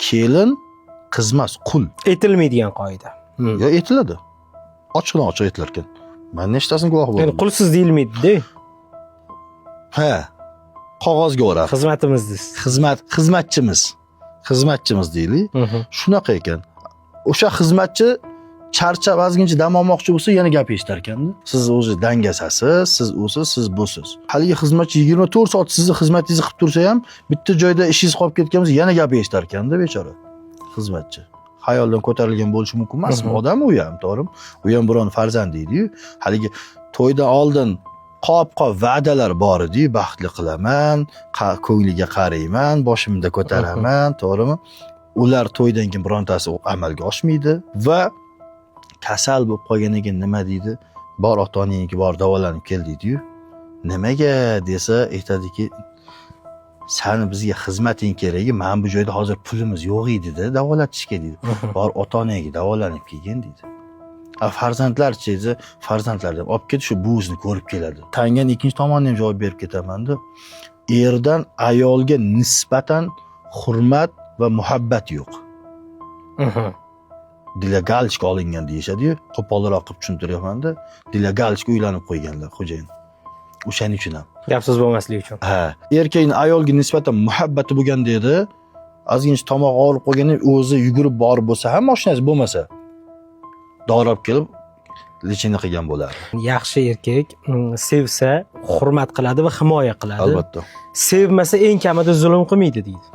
kelin qiz emas, qul. Aytilmaydigan qoida. Yo, aytiladi. Ochiqdan ochiq aytilar ekan. Men nechtasini guvoh Ya'ni bo'ldim. qulsiz deyilmaydi-da. Ha. Qog'ozga o'rab. Xizmatimiz. Xizmatchimiz deylik. Shunaqa ekan. O'sha xizmatchi charchab ozgincha dam olmoqchi bo'lsa yana gap eshitar ekanda. Siz o'zi dangasasiz, siz usiz, siz busiz. Haligi xizmatchi 24 soat sizni xizmatingizni qilib tursa ham, bitta joyda ishingiz qolib ketgan bo'lsa yana gap eshitar ekanda bechora. Xizmatchi. Xayoldan ko'tarilgan bo'lishi mumkin emasmi? Odam u ham, to'g'rimi? U ham biron farzand edi-yu. Haligi to'ydan oldin qop-qop va'dalar bor edi, baxtli qilaman, ko'ngliga qarayman, boshimda ko'taraman, to'g'rimi? Ular to'ydan keyin birontasi amalga oshmaydi va kasal bo'lib qolgandan keyin nima deydi? Bor ota-onangniki bor davolanib kel deydi-yu. Nimaga desa, aytadiki, sani bizga xizmating kerak, men bu joyda hozir pulimiz yo'q edi-da, davolatishga deydi. Bor ota-onangga davolanib kelgin deydi. Farzandlarchi esa, farzandlarni olib ket, shu buvisini ko'rib keladi. Tangan ikkinchi tomondan ham javob berib ketaman-da. Erdan ayolga nisbatan hurmat va muhabbat yo'q. Delegalchik olingan deyishadi-yu. Qo'polroq qilib tushuntiryapman-da. Delegalchik uylanib qo'yganlar xo'jayin. O'shaning uchun ham. Gapsiz bo'lmasligi uchun. Ha, erkakning ayolga nisbatan muhabbati bo'lganda edi, ozgincha tomoq og'rib qolganda o'zi yugurib borib bo'lsa ham mashinasi bo'lmasa, dori olib kelib lechini qilgan bo'lardi. Yaxshi erkak sevsa, hurmat qiladi va himoya qiladi. Albatta. Sevmasa eng kamida zulm qilmaydi deydi.